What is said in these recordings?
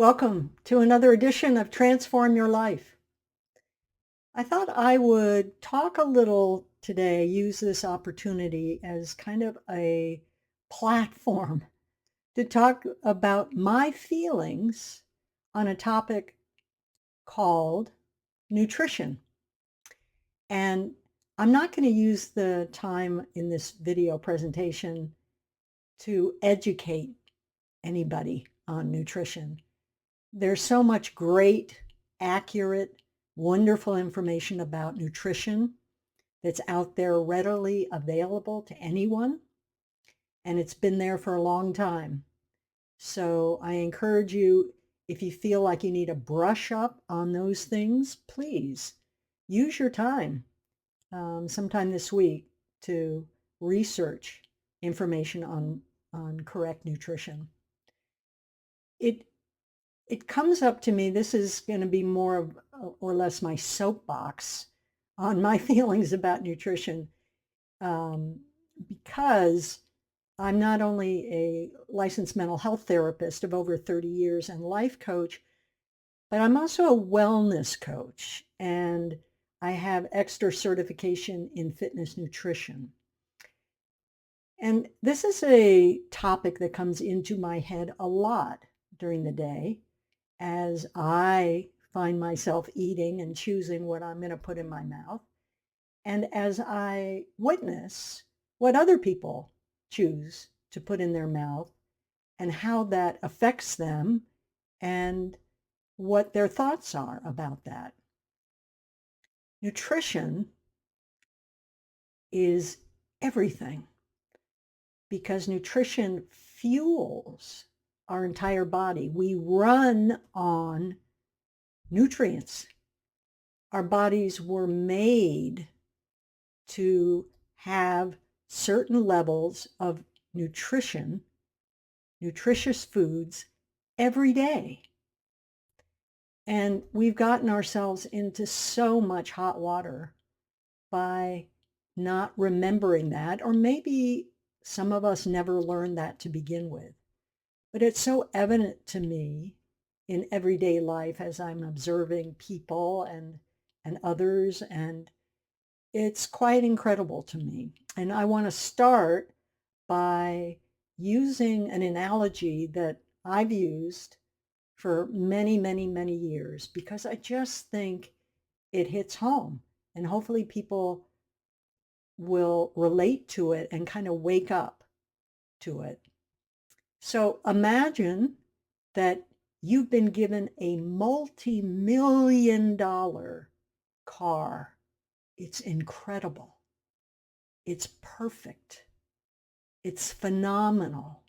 Welcome to another edition of Transform Your Life. I thought I would talk a little today, use this opportunity as kind of a platform to talk about my feelings on a topic called nutrition. And I'm not going to use the time in this video presentation to educate anybody on nutrition. There's so much great, accurate, wonderful information about nutrition that's out there readily available to anyone, and it's been there for a long time. So I encourage you, if you feel like you need a brush up on those things, please use your time sometime this week to research information on correct nutrition. It it comes up to me, this is going to be more of or less my soapbox on my feelings about nutrition, um, because I'm not only a licensed mental health therapist of over 30 years and life coach, but I'm also a wellness coach, and I have extra certification in fitness nutrition. And this is a topic that comes into my head a lot during the day as I find myself eating and choosing what I'm going to put in my mouth, and as I witness what other people choose to put in their mouth and how that affects them and what their thoughts are about that. Nutrition is everything because nutrition fuels our entire body. We run on nutrients. Our bodies were made to have certain levels of nutrition, nutritious foods every day. And we've gotten ourselves into so much hot water by not remembering that, or maybe some of us never learned that to begin with. But it's so evident to me in everyday life as I'm observing people and others, and it's quite incredible to me. And I want to start by using an analogy that I've used for many, many, many years because I just think it hits home. And hopefully people will relate to it and kind of wake up to it. So imagine that you've been given a multi-million dollar car. It's incredible. It's perfect. It's phenomenal.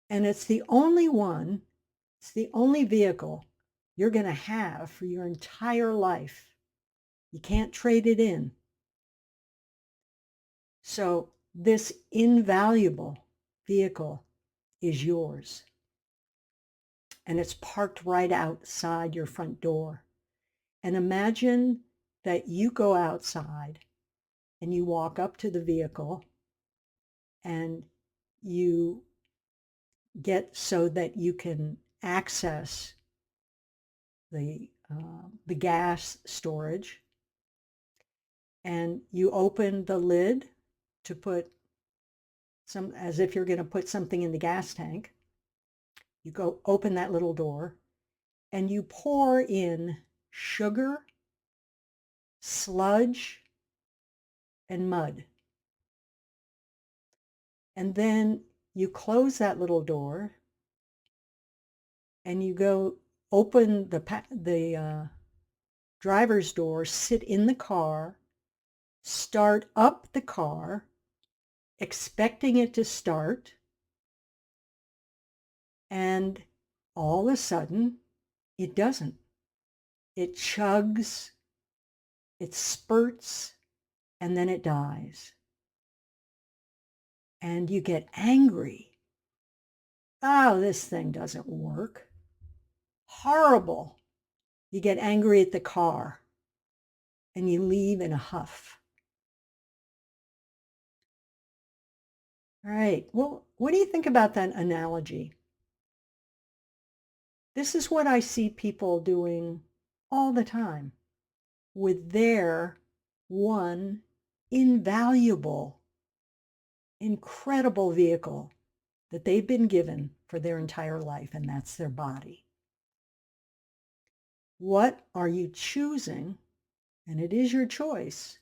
And it's the only one, it's the only vehicle you're going to have for your entire life. You can't trade it in. So this invaluable vehicle is yours. And it's parked right outside your front door. And imagine that you go outside and you walk up to the vehicle and you get so that you can access the gas storage, and you open the lid to put some, as if you're going to put something in the gas tank. You go open that little door and you pour in sugar, sludge, and mud. And then you close that little door and you go open the driver's door, sit in the car, start up the car, expecting it to start, and all of a sudden it doesn't. It chugs, it spurts, and then it dies. And you get angry. Oh, this thing doesn't work. Horrible. You get angry at the car and you leave in a huff. All right. Well, what do you think about that analogy? This is what I see people doing all the time with their one invaluable, incredible vehicle that they've been given for their entire life, and that's their body. What are you choosing? And it is your choice.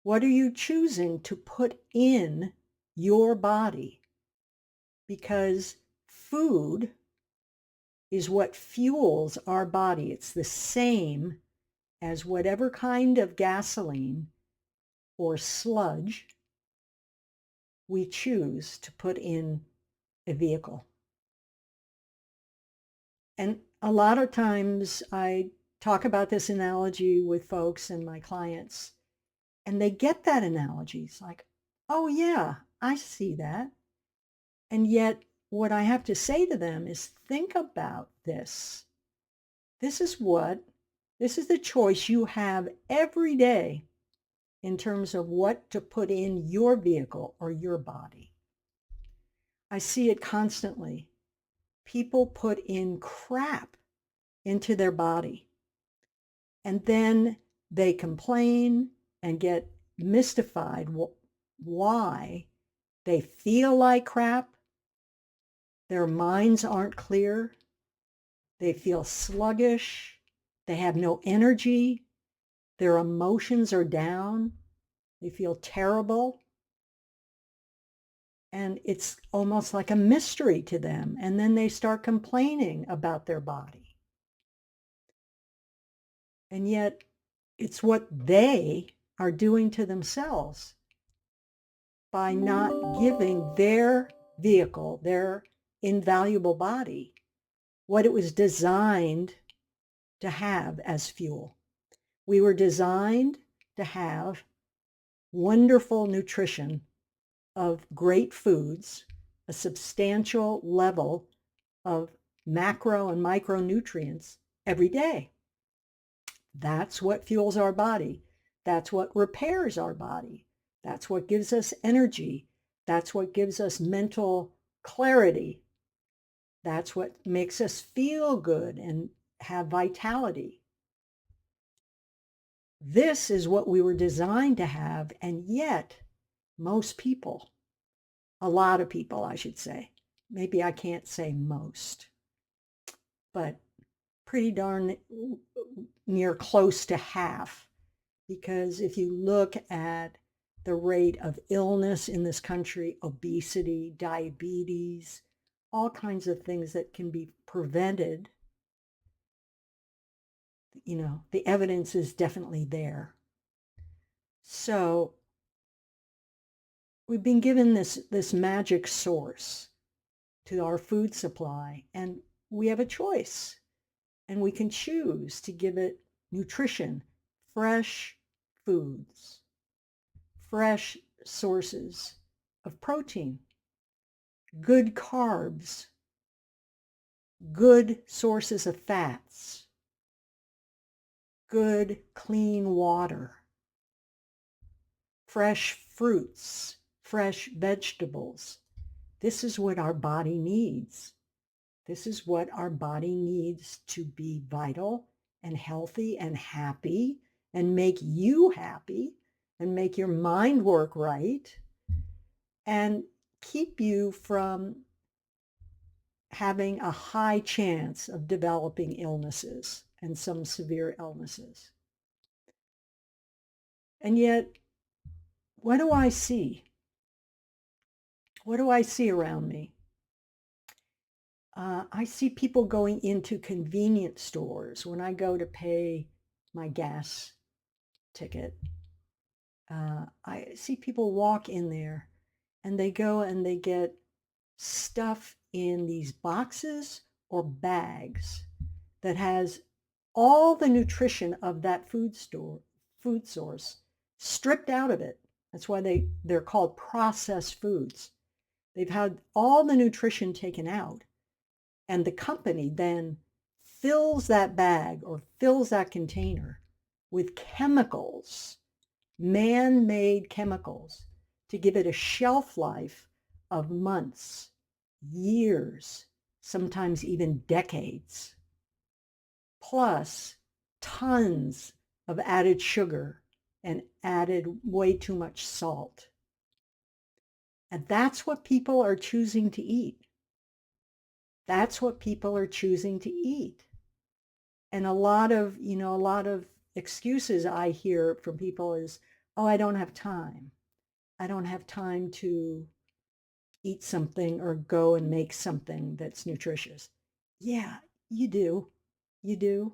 What are you choosing to put in your body? Because food is what fuels our body. It's the same as whatever kind of gasoline or sludge we choose to put in a vehicle. And a lot of times I talk about this analogy with folks and my clients, and they get that analogy. It's like, oh yeah, I see that. And yet what I have to say to them is, think about this. This is the choice you have every day in terms of what to put in your vehicle or your body. I see it constantly. People put in crap into their body, and then they complain and get mystified why they feel like crap. Their minds aren't clear. They feel sluggish. They have no energy. Their emotions are down. They feel terrible. And it's almost like a mystery to them. And then they start complaining about their body. And yet it's what they are doing to themselves by not giving their vehicle, their invaluable body, what it was designed to have as fuel. We were designed to have wonderful nutrition of great foods, a substantial level of macro and micronutrients every day. That's what fuels our body. That's what repairs our body. That's what gives us energy. That's what gives us mental clarity. That's what makes us feel good and have vitality. This is what we were designed to have, and yet most people, a lot of people, I should say, maybe I can't say most, but pretty darn near close to half. Because if you look at the rate of illness in this country, obesity, diabetes, all kinds of things that can be prevented, the evidence is definitely there. So we've been given this magic source to our food supply, and we have a choice, and we can choose to give it nutrition, fresh foods, fresh sources of protein, good carbs, good sources of fats, good clean water, fresh fruits, fresh vegetables. This is what our body needs. This is what our body needs to be vital and healthy and happy and make you happy and make your mind work right and keep you from having a high chance of developing illnesses and some severe illnesses. And yet, what do I see? What do I see around me? I see people going into convenience stores when I go to pay my gas ticket. I see people walk in there and they go and they get stuff in these boxes or bags that has all the nutrition of that food source stripped out of it. That's why they're called processed foods. They've had all the nutrition taken out, and the company then fills that bag or fills that container with chemicals, man-made chemicals, to give it a shelf life of months, years, sometimes even decades, plus tons of added sugar and added way too much salt. And that's what people are choosing to eat. That's what people are choosing to eat. And a lot of excuses I hear from people is, oh, I don't have time. I don't have time to eat something or go and make something that's nutritious. Yeah, you do. You do.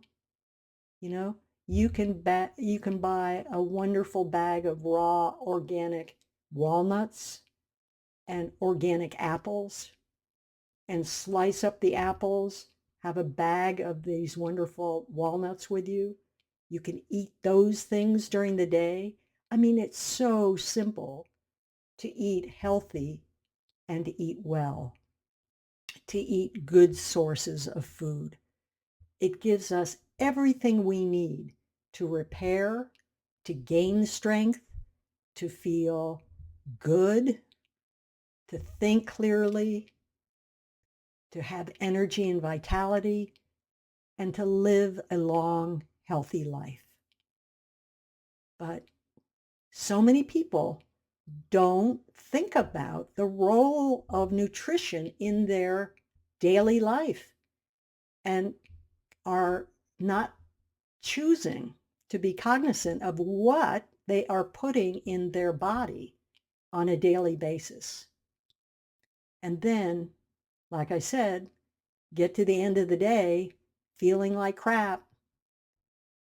You know, you can buy a wonderful bag of raw organic walnuts and organic apples and slice up the apples, have a bag of these wonderful walnuts with you. You can eat those things during the day. I mean, it's so simple to eat healthy and to eat well, to eat good sources of food. It gives us everything we need to repair, to gain strength, to feel good, to think clearly, to have energy and vitality, and to live a long, healthy life. But so many people don't think about the role of nutrition in their daily life and are not choosing to be cognizant of what they are putting in their body on a daily basis. And then, like I said, get to the end of the day feeling like crap,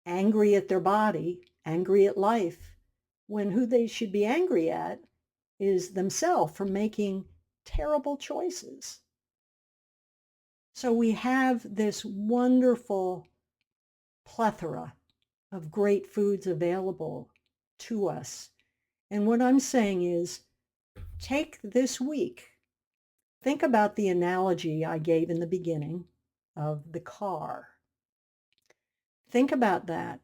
angry at their body, angry at life, when who they should be angry at is themselves for making terrible choices. So we have this wonderful plethora of great foods available to us. And what I'm saying is take this week, think about the analogy I gave in the beginning of the car. Think about that.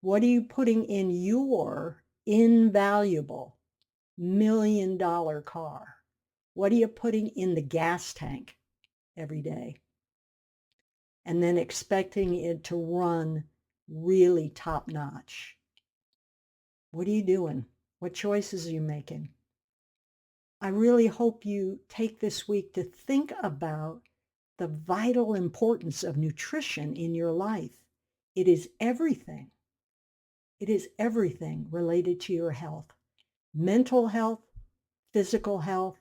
What are you putting in your invaluable $1 million car? What are you putting in the gas tank every day? And then expecting it to run really top notch. What are you doing? What choices are you making? I really hope you take this week to think about the vital importance of nutrition in your life. It is everything. It is everything related to your health, mental health, physical health,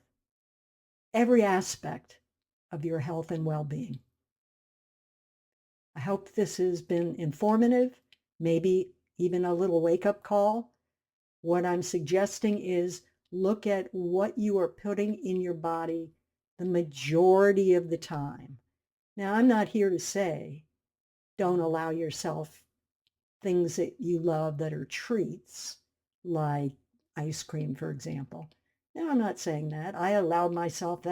every aspect of your health and well-being. I hope this has been informative, maybe even a little wake-up call. What I'm suggesting is look at what you are putting in your body the majority of the time. Now, I'm not here to say don't allow yourself things that you love that are treats, like ice cream, for example. No, I'm not saying that. I allow myself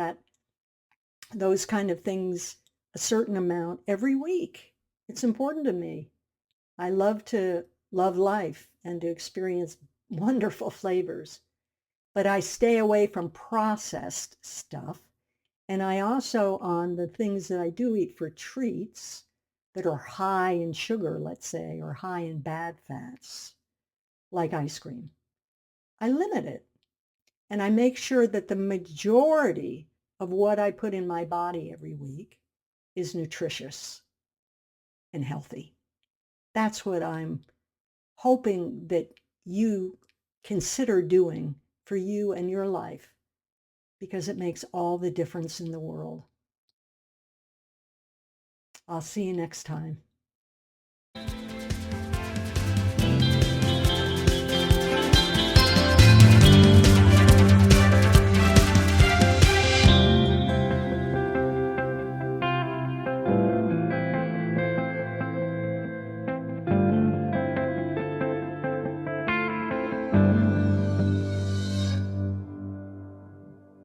those kind of things a certain amount every week. It's important to me. I love to love life and to experience wonderful flavors, but I stay away from processed stuff. And I also, on the things that I do eat for treats that are high in sugar, let's say, or high in bad fats, like ice cream, I limit it. And I make sure that the majority of what I put in my body every week is nutritious and healthy. That's what I'm hoping that you consider doing for you and your life, because it makes all the difference in the world. I'll see you next time.